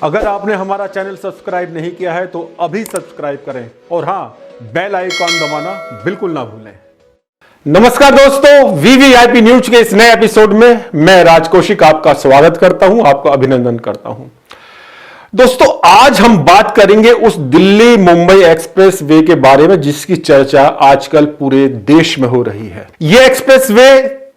अगर आपने हमारा चैनल सब्सक्राइब नहीं किया है तो अभी सब्सक्राइब करें और हाँ, बेल आइकॉन दबाना बिल्कुल ना भूलें। नमस्कार दोस्तों, वीवीआईपी न्यूज के इस नए एपिसोड में मैं राज कौशिक आपका स्वागत करता हूं, आपका अभिनंदन करता हूं। दोस्तों, आज हम बात करेंगे उस दिल्ली मुंबई एक्सप्रेस वे के बारे में जिसकी चर्चा आजकल पूरे देश में हो रही है। यह एक्सप्रेस वे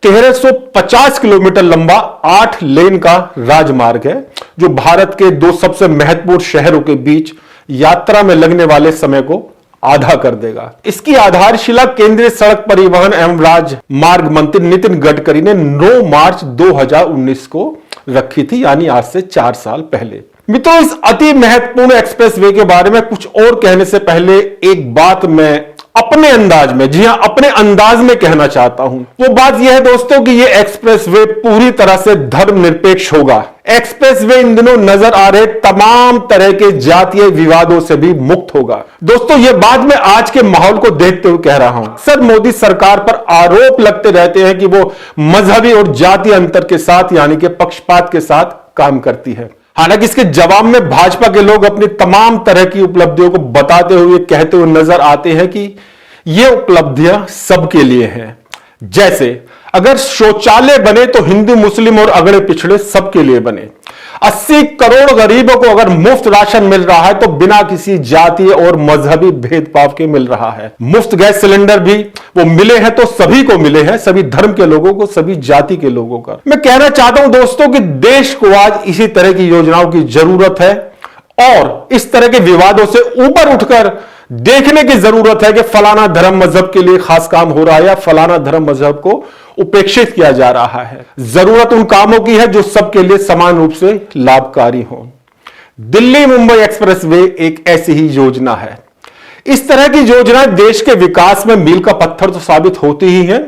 1350 किलोमीटर लंबा 8 लेन का राजमार्ग है जो भारत के दो सबसे महत्वपूर्ण शहरों के बीच यात्रा में लगने वाले समय को आधा कर देगा। इसकी आधारशिला केंद्रीय सड़क परिवहन एवं राजमार्ग मंत्री नितिन गडकरी ने 9 मार्च 2019 को रखी थी, यानी आज से 4 साल पहले। मित्रों, इस अति महत्वपूर्ण एक्सप्रेस वे के बारे में कुछ और कहने से पहले एक बात मैं अपने अंदाज में, जी हां, अपने अंदाज में कहना चाहता हूं। वो बात यह है दोस्तों कि यह एक्सप्रेस वे पूरी तरह से धर्मनिरपेक्ष होगा। एक्सप्रेस वे इन दिनों नजर आ रहे तमाम तरह के जातीय विवादों से भी मुक्त होगा। दोस्तों, यह बात मैं आज के माहौल को देखते हुए कह रहा हूं। अक्सर मोदी सरकार पर आरोप लगते रहते हैं कि वो मजहबी और जातीय अंतर के साथ, यानी कि पक्षपात के साथ काम करती है। हालांकि इसके जवाब में भाजपा के लोग अपनी तमाम तरह की उपलब्धियों को बताते हुए कहते हुए नजर आते हैं कि ये उपलब्धियां सबके लिए हैं। जैसे अगर शौचालय बने तो हिंदू मुस्लिम और अगड़े पिछड़े सबके लिए बने। 80 करोड़ गरीबों को अगर मुफ्त राशन मिल रहा है तो बिना किसी जातीय और मजहबी भेदभाव के मिल रहा है। मुफ्त गैस सिलेंडर भी वो मिले हैं तो सभी को मिले हैं, सभी धर्म के लोगों को, सभी जाति के लोगों का। मैं कहना चाहता हूं दोस्तों कि देश को आज इसी तरह की योजनाओं की जरूरत है और इस तरह के विवादों से ऊपर उठकर देखने की जरूरत है कि फलाना धर्म मजहब के लिए खास काम हो रहा है या फलाना धर्म मजहब को उपेक्षित किया जा रहा है। जरूरत उन कामों की है जो सबके लिए समान रूप से लाभकारी हो। दिल्ली मुंबई एक्सप्रेस वे एक ऐसी ही योजना है। इस तरह की योजनाएं देश के विकास में मील का पत्थर तो साबित होती ही है,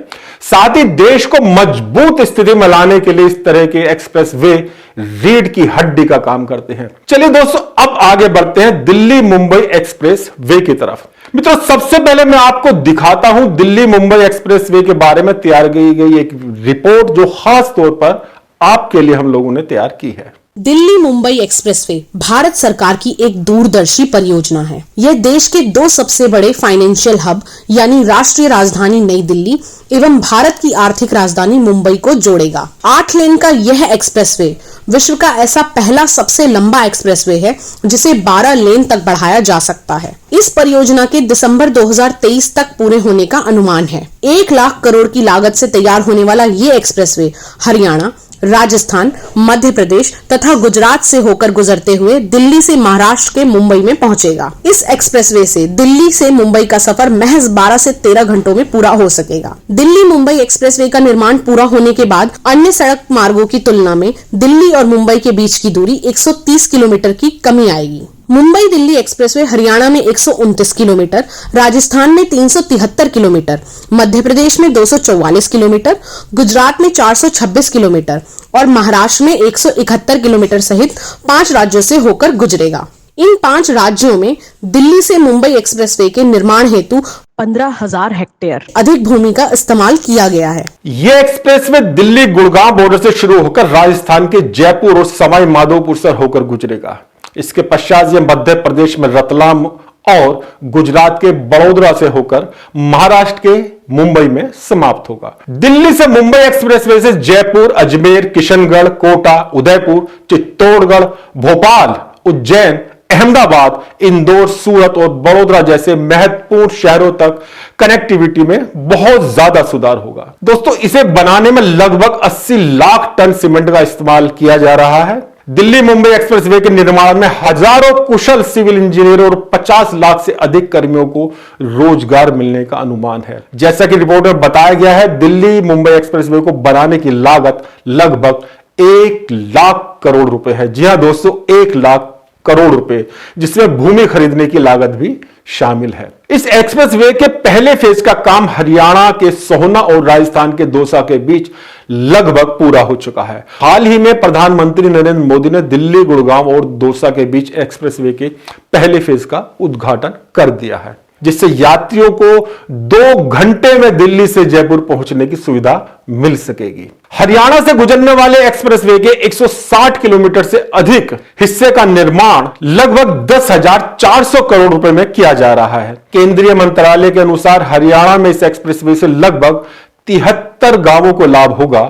साथ ही देश को मजबूत स्थिति में लाने के लिए इस तरह के एक्सप्रेस वे रीढ़ की हड्डी का काम करते हैं। चलिए दोस्तों, अब आगे बढ़ते हैं दिल्ली मुंबई एक्सप्रेस वे की तरफ। मित्रों, सबसे पहले मैं आपको दिखाता हूं दिल्ली मुंबई एक्सप्रेस वे के बारे में तैयार की गई एक रिपोर्ट जो खास तौर पर आपके लिए हम लोगों ने तैयार की है। दिल्ली मुंबई एक्सप्रेसवे भारत सरकार की एक दूरदर्शी परियोजना है। यह देश के दो सबसे बड़े फाइनेंशियल हब यानी राष्ट्रीय राजधानी नई दिल्ली एवं भारत की आर्थिक राजधानी मुंबई को जोड़ेगा। 8 लेन का यह एक्सप्रेसवे विश्व का ऐसा पहला सबसे लंबा एक्सप्रेसवे है जिसे 12 लेन तक बढ़ाया जा सकता है। इस परियोजना के दिसंबर 2023 तक पूरे होने का अनुमान है। 1 लाख करोड़ की लागत से तैयार होने वाला ये एक्सप्रेसवे हरियाणा, राजस्थान, मध्य प्रदेश तथा गुजरात से होकर गुजरते हुए दिल्ली से महाराष्ट्र के मुंबई में पहुंचेगा। इस एक्सप्रेसवे से दिल्ली से मुंबई का सफर महज 12 से 13 घंटों में पूरा हो सकेगा। दिल्ली मुंबई एक्सप्रेसवे का निर्माण पूरा होने के बाद अन्य सड़क मार्गों की तुलना में दिल्ली और मुंबई के बीच की दूरी 130 किलोमीटर की कमी आएगी। मुंबई दिल्ली एक्सप्रेसवे हरियाणा में 129 किलोमीटर, राजस्थान में 373 किलोमीटर, मध्य प्रदेश में 244 किलोमीटर, गुजरात में 426 किलोमीटर और महाराष्ट्र में 171 किलोमीटर सहित 5 राज्यों से होकर गुजरेगा। इन 5 राज्यों में दिल्ली से मुंबई एक्सप्रेसवे के निर्माण हेतु 15,000 हेक्टेयर अधिक भूमि का इस्तेमाल किया गया है। यह एक्सप्रेसवे दिल्ली गुड़गांव बॉर्डर से शुरू होकर राजस्थान के जयपुर और सवाई माधोपुर से होकर गुजरेगा। इसके पश्चात यह मध्य प्रदेश में रतलाम और गुजरात के बड़ोदरा से होकर महाराष्ट्र के मुंबई में समाप्त होगा। दिल्ली से मुंबई एक्सप्रेसवे से जयपुर, अजमेर, किशनगढ़, कोटा, उदयपुर, चित्तौड़गढ़, भोपाल, उज्जैन, अहमदाबाद, इंदौर, सूरत और बड़ोदरा जैसे महत्वपूर्ण शहरों तक कनेक्टिविटी में बहुत ज्यादा सुधार होगा। दोस्तों, इसे बनाने में लगभग 80 लाख टन सीमेंट का इस्तेमाल किया जा रहा है। दिल्ली मुंबई एक्सप्रेसवे के निर्माण में हजारों कुशल सिविल इंजीनियर और 50 लाख से अधिक कर्मियों को रोजगार मिलने का अनुमान है। जैसा कि रिपोर्ट में बताया गया है, दिल्ली मुंबई एक्सप्रेसवे को बनाने की लागत लगभग 1 लाख करोड़ रुपए है। जी हां दोस्तों, 1 लाख करोड़ रुपए, जिसमें भूमि खरीदने की लागत भी शामिल है। इस एक्सप्रेसवे के पहले फेज का काम हरियाणा के सोहना और राजस्थान के दौसा के बीच लगभग पूरा हो चुका है। हाल ही में प्रधानमंत्री नरेंद्र मोदी ने दिल्ली, गुड़गांव और दौसा के बीच एक्सप्रेसवे के पहले फेज का उद्घाटन कर दिया है। जिससे यात्रियों को 2 घंटे में दिल्ली से जयपुर पहुंचने की सुविधा मिल सकेगी। हरियाणा से गुजरने वाले एक्सप्रेसवे के 160 किलोमीटर से अधिक हिस्से का निर्माण लगभग 10,400 करोड़ रुपए में किया जा रहा है। केंद्रीय मंत्रालय के अनुसार हरियाणा में इस एक्सप्रेसवे से लगभग 73 गांवों को लाभ होगा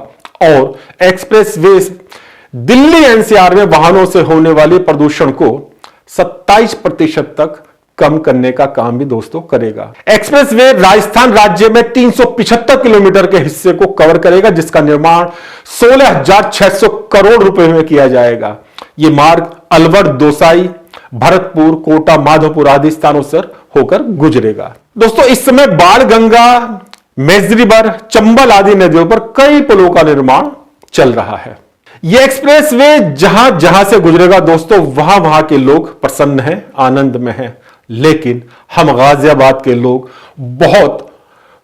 और एक्सप्रेसवे दिल्ली एनसीआर में वाहनों से होने वाले प्रदूषण को 27% तक कम करने का काम भी दोस्तों करेगा। एक्सप्रेसवे राजस्थान राज्य में 375 किलोमीटर के हिस्से को कवर करेगा, जिसका निर्माण 16,600 करोड़ रुपए में किया जाएगा। यह मार्ग अलवर, दोसाई, भरतपुर, कोटा, माधोपुर आदि स्थानों से होकर गुजरेगा। दोस्तों इस समय बाणगंगा, मेजरीबर, चंबल आदि नदियों पर कई पुलों का निर्माण चल रहा है। यह एक्सप्रेसवे जहां जहां से गुजरेगा दोस्तों, वहां वहां के लोग प्रसन्न हैं, आनंद में हैं। लेकिन हम गाजियाबाद के लोग बहुत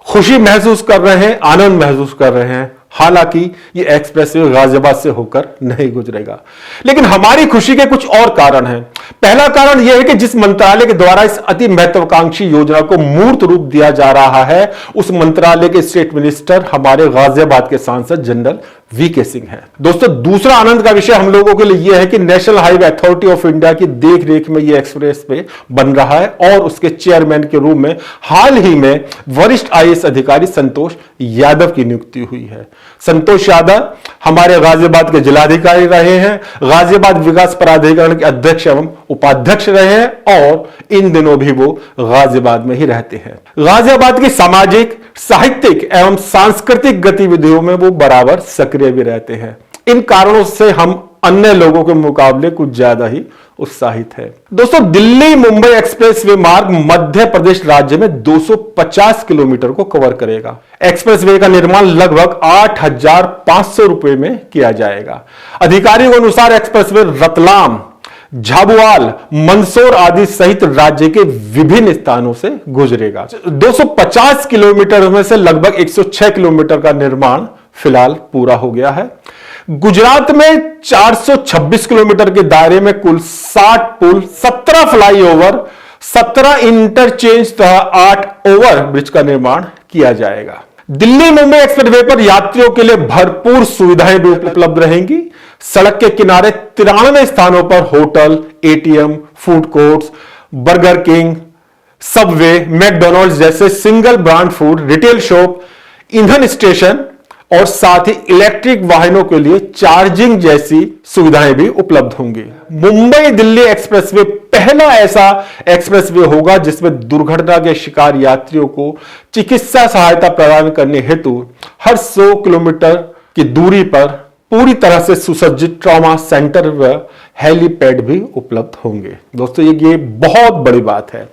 खुशी महसूस कर रहे हैं, आनंद महसूस कर रहे हैं। हालांकि ये एक्सप्रेसवे गाजियाबाद से होकर नहीं गुजरेगा, लेकिन हमारी खुशी के कुछ और कारण हैं। पहला कारण यह है कि जिस मंत्रालय के द्वारा इस अति महत्वाकांक्षी योजना को मूर्त रूप दिया जा रहा है, उस मंत्रालय के स्टेट मिनिस्टर हमारे गाजियाबाद के सांसद जनरल वीके सिंह है। दोस्तों दूसरा आनंद का विषय हम लोगों के लिए यह है कि national highway authority of India की देखरेख में यह एक्सप्रेसवे बन रहा है और उसके चेयरमैन के रूप में हाल ही में वरिष्ठ आईएएस अधिकारी संतोष यादव की नियुक्ति हुई है। संतोश यादव हमारे गाजियाबाद के जिलाधिकारी रहे हैं, गाजियाबाद विकास प्राधिकरण के अध्यक्ष एवं उपाध्यक्ष रहे हैं और इन दिनों भी वो गाजियाबाद में ही रहते हैं। गाजियाबाद की सामाजिक, साहित्यिक एवं सांस्कृतिक गतिविधियों में वो बराबर सक्रिय भी रहते हैं। इन कारणों से हम अन्य लोगों के मुकाबले कुछ ज्यादा ही उत्साहित है। दोस्तों दिल्ली मुंबई एक्सप्रेसवे मार्ग मध्य प्रदेश राज्य में 250 किलोमीटर को कवर करेगा। एक्सप्रेसवे का निर्माण लगभग 8,500 रुपए में किया जाएगा। अधिकारियों के अनुसार एक्सप्रेसवे रतलाम, झाबुआल, मंदसौर आदि सहित राज्य के विभिन्न स्थानों से गुजरेगा। 250 किलोमीटर में से लगभग 106 किलोमीटर का निर्माण फिलहाल पूरा हो गया है। गुजरात में 426 किलोमीटर के दायरे में कुल 60 पुल, 17 फ्लाईओवर, 17 इंटरचेंज तथा 8 ओवर ब्रिज का निर्माण किया जाएगा। दिल्ली मुंबई एक्सप्रेसवे पर यात्रियों के लिए भरपूर सुविधाएं भी उपलब्ध रहेंगी। सड़क के किनारे 93 स्थानों पर hotel, ATM, food courts, Burger King, Subway, McDonald's जैसे single brand food, retail shop, ईंधन स्टेशन और साथ ही इलेक्ट्रिक वाहनों के लिए चार्जिंग जैसी सुविधाएं भी उपलब्ध होंगी। मुंबई दिल्ली एक्सप्रेसवे पहला ऐसा एक्सप्रेसवे होगा जिसमें दुर्घटना के शिकार यात्रियों को चिकित्सा सहायता प्रदान करने हेतु हर 100 किलोमीटर की दूरी पर पूरी तरह से सुसज्जित ट्रॉमा सेंटर व हेलीपैड भी उपलब्ध होंगे। दोस्तों ये बहुत बड़ी बात है।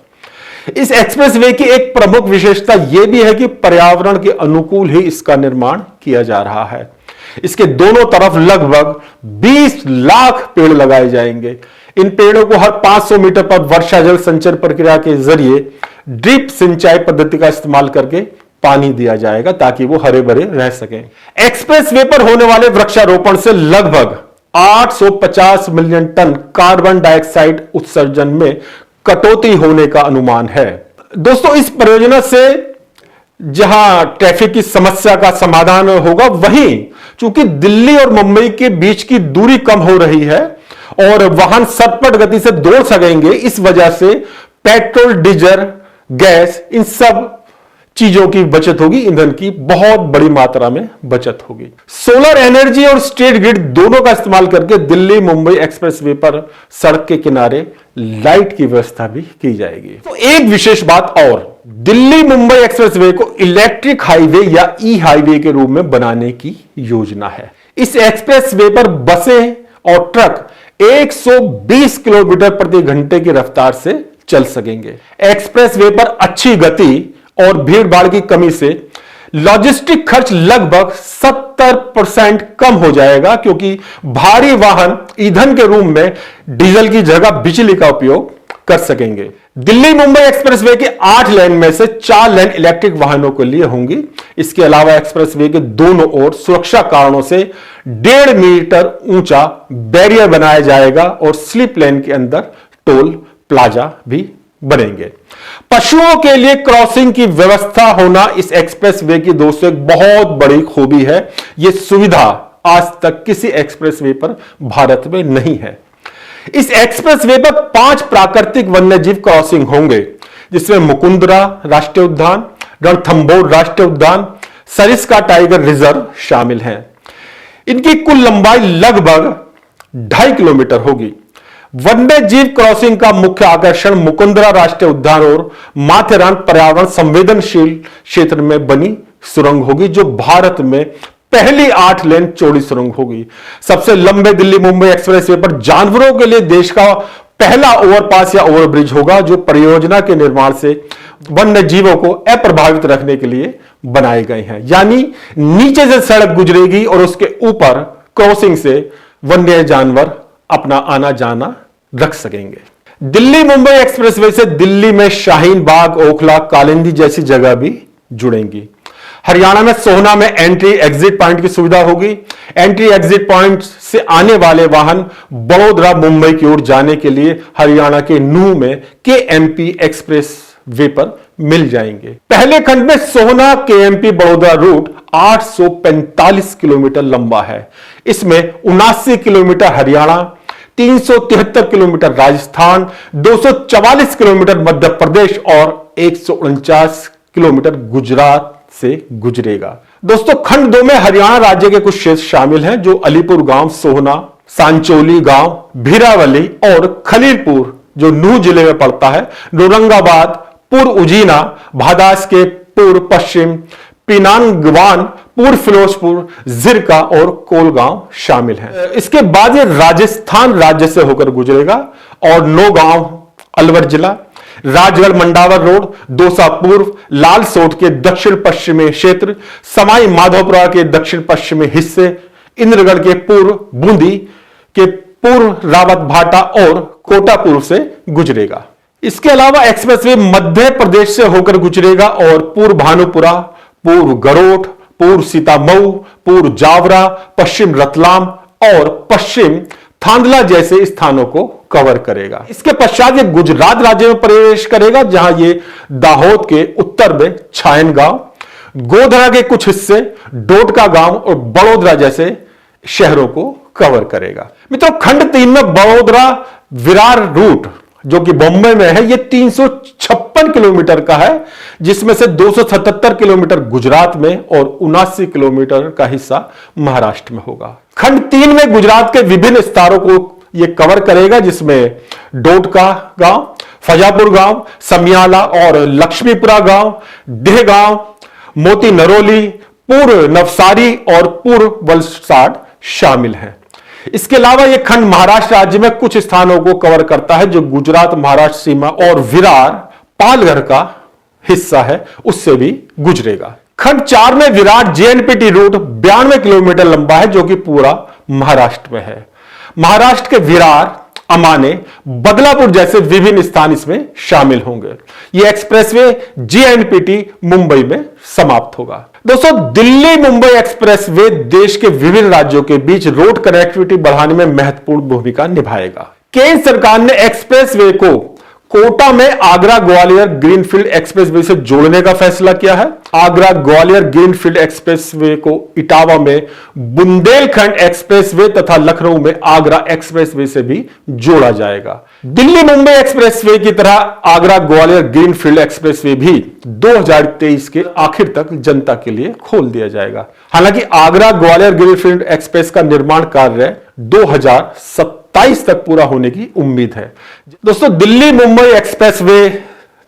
इस एक्सप्रेसवे की एक प्रमुख विशेषता यह भी है कि पर्यावरण के अनुकूल ही इसका निर्माण किया जा रहा है। इसके दोनों तरफ लगभग 20 लाख पेड़ लगाए जाएंगे। इन पेड़ों को हर 500 मीटर पर वर्षा जल संचय प्रक्रिया के जरिए ड्रिप सिंचाई पद्धति का इस्तेमाल करके पानी दिया जाएगा ताकि वो हरे भरे रह सकें। एक्सप्रेसवे पर होने वाले वृक्षारोपण से लगभग 850 मिलियन टन कार्बन डाइऑक्साइड उत्सर्जन में कटौती होने का अनुमान है। दोस्तों इस परियोजना से जहां ट्रैफिक की समस्या का समाधान होगा, वहीं चूंकि दिल्ली और मुंबई के बीच की दूरी कम हो रही है और वाहन सटपट गति से दौड़ सकेंगे, इस वजह से पेट्रोल, डीजल, गैस इन सब चीजों की बचत होगी, ईंधन की बहुत बड़ी मात्रा में बचत होगी। सोलर एनर्जी और स्टेट ग्रिड दोनों का इस्तेमाल करके दिल्ली मुंबई एक्सप्रेसवे पर सड़क के किनारे लाइट की व्यवस्था भी की जाएगी। तो एक विशेष बात और, दिल्ली मुंबई एक्सप्रेसवे को इलेक्ट्रिक हाईवे या ई हाईवे के रूप में बनाने की योजना है। इस एक्सप्रेसवे पर बसें और ट्रक 120 किलोमीटर प्रति घंटे की रफ्तार से चल सकेंगे। एक्सप्रेसवे पर अच्छी गति और भीड़ भाड़ की कमी से लॉजिस्टिक खर्च लगभग 70% कम हो जाएगा, क्योंकि भारी वाहन ईंधन के रूप में डीजल की जगह बिजली का उपयोग कर सकेंगे। दिल्ली मुंबई एक्सप्रेसवे के 8 लेन में से 4 लेन इलेक्ट्रिक वाहनों के लिए होंगी। इसके अलावा एक्सप्रेसवे के दोनों ओर सुरक्षा कारणों से 1.5 मीटर ऊंचा बैरियर बनाया जाएगा और स्लिप लेन के अंदर टोल प्लाजा भी बनेंगे। पशुओं के लिए क्रॉसिंग की व्यवस्था होना इस एक्सप्रेसवे की दोस्तों एक बहुत बड़ी खूबी है। यह सुविधा आज तक किसी एक्सप्रेसवे पर भारत में नहीं है। इस एक्सप्रेसवे पर 5 प्राकृतिक वन्यजीव क्रॉसिंग होंगे, जिसमें मुकुंदरा राष्ट्रीय उद्यान, रणथंभौर राष्ट्रीय उद्यान, सरिस्का टाइगर रिजर्व शामिल हैं। इनकी कुल लंबाई लगभग 2.5 किलोमीटर होगी। वन्यजीव क्रॉसिंग का मुख्य आकर्षण मुकुंदरा राष्ट्रीय उद्यान और माथेरान पर्यावरण संवेदनशील क्षेत्र में बनी सुरंग होगी, जो भारत में पहली 8 लेन चौड़ी सुरंग होगी। सबसे लंबे दिल्ली मुंबई एक्सप्रेसवे पर जानवरों के लिए देश का पहला ओवरपास या ओवरब्रिज होगा, जो परियोजना के निर्माण से वन्य जीवों को अप्रभावित रखने के लिए बनाए गए हैं। यानी नीचे से सड़क गुजरेगी और उसके ऊपर क्रॉसिंग से वन्य जानवर अपना आना जाना रख सकेंगे। दिल्ली मुंबई एक्सप्रेसवे से दिल्ली में शाहीन बाग, ओखला, कालिंदी जैसी जगह भी जुड़ेंगी। हरियाणा में सोहना में एंट्री एग्जिट पॉइंट की सुविधा होगी। एंट्री एग्जिट पॉइंट से आने वाले वाहन बड़ोदरा मुंबई की ओर जाने के लिए हरियाणा के नूह में केएमपी एक्सप्रेस वे पर मिल जाएंगे। पहले खंड में Sohna KMP Vadodara route 845 kilometre लंबा है। इसमें 79 kilometre Haryana, 373 kilometre Rajasthan, 244 kilometre Madhya Pradesh और 149 किलोमीटर गुजरात से गुजरेगा। दोस्तों, खंड 2 में हरियाणा राज्य के कुछ क्षेत्र शामिल हैं, जो अलीपुर गांव, सोहना, सांचोली गांव, भीरावली और खलीलपुर जो नूह जिले में पड़ता है, औरंगाबाद, पूर्व उजीना, भादास के पूर्व पश्चिम, पिनांगवान, पूर्व फिरोजपुर, जिरका और कोलगांव शामिल हैं। इसके बाद ये राजस्थान राज्य से होकर गुजरेगा और नौगांव अलवर जिला, राजगढ़ मंडावर रोड, दौसा पूर्व, लालसोट के दक्षिण पश्चिमी क्षेत्र, सवाई माधोपुरा के दक्षिण पश्चिमी हिस्से, इंद्रगढ़ के पूर्व, बूंदी के पूर्व, रावत भाटा और कोटा पूर्व से गुजरेगा। इसके अलावा एक्सप्रेसवे मध्य प्रदेश से होकर गुजरेगा और पूर्व भानुपुरा, पूर्व गरोठ, पूर्व सीतामऊ, पूर्व जावरा, पश्चिम रतलाम और पश्चिम थांदला जैसे स्थानों को कवर करेगा। इसके पश्चात ये गुजरात राज्य में प्रवेश करेगा, जहां ये दाहोद के उत्तर में छायन गांव, गोधरा के कुछ हिस्से, डोडका गांव और बड़ोदरा जैसे शहरों को कवर करेगा। मित्रों, खंड 3 में बड़ोदरा विरार रूट जो कि बॉम्बे में है, ये 356 किलोमीटर का है, जिसमें से 277 किलोमीटर गुजरात में और 79 किलोमीटर का हिस्सा महाराष्ट्र में होगा। खंड 3 में गुजरात के विभिन्न स्थानों को यह कवर करेगा, जिसमें डोडका गांव, फजापुर गांव, समियाला और लक्ष्मीपुरा गांव, डेह गांव, मोती नरोली, पूर्व नवसारी और पूर्व वलसाड शामिल हैं। इसके अलावा यह खंड महाराष्ट्र राज्य में कुछ स्थानों को कवर करता है, जो गुजरात महाराष्ट्र सीमा और विरार पालघर का हिस्सा है, उससे भी गुजरेगा। खंड 4 में विराट जेएनपीटी रूट 92 किलोमीटर लंबा है, जो कि पूरा महाराष्ट्र में है। महाराष्ट्र के विरार, अमाने, बदलापुर जैसे विभिन्न स्थान इसमें शामिल होंगे। यह एक्सप्रेसवे जेएनपीटी मुंबई में समाप्त होगा। दोस्तों, दिल्ली मुंबई एक्सप्रेसवे देश के विभिन्न राज्यों के बीच रोड कनेक्टिविटी बढ़ाने में महत्वपूर्ण भूमिका निभाएगा। केंद्र सरकार ने एक्सप्रेसवे को कोटा में आगरा ग्वालियर ग्रीनफील्ड एक्सप्रेसवे से जोड़ने का फैसला किया है। आगरा ग्वालियर ग्रीनफील्ड एक्सप्रेसवे को इटावा में बुंदेलखंड एक्सप्रेसवे तथा लखनऊ में आगरा एक्सप्रेसवे से भी जोड़ा जाएगा। दिल्ली मुंबई एक्सप्रेसवे की तरह आगरा ग्वालियर ग्रीनफील्ड एक्सप्रेसवे भी 2023 के आखिर तक जनता के लिए खोल दिया जाएगा। हालांकि आगरा ग्वालियर ग्रीनफील्ड एक्सप्रेस का निर्माण कार्य 2027 तक पूरा होने की उम्मीद है। दोस्तों, दिल्ली मुंबई एक्सप्रेसवे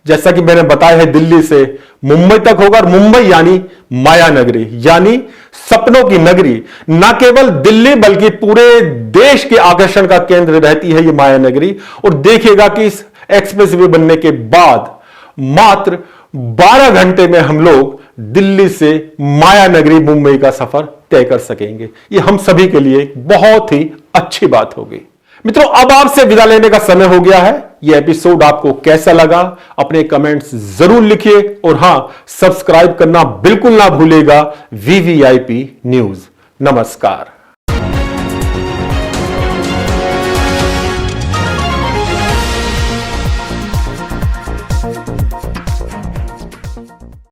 जैसा कि मैंने बताया है, दिल्ली से मुंबई तक होगा और मुंबई यानी माया नगरी, यानी सपनों की नगरी। न केवल दिल्ली बल्कि पूरे देश के आकर्षण का केंद्र रहती है ये माया नगरी। और देखिएगा कि इस एक्सप्रेसवे बनने के बाद मात्र 12 घंटे में हम लोग दिल्ली से माया नगरी मुंबई का सफर तय कर सकेंगे। ये हम सभी के लिए बहुत ही अच्छी बात होगी। मित्रों, अब आपसे विदा लेने का समय हो गया है। यह एपिसोड आपको कैसा लगा अपने कमेंट्स जरूर लिखिए और हां, सब्सक्राइब करना बिल्कुल ना भूलेगा VVIP न्यूज। नमस्कार।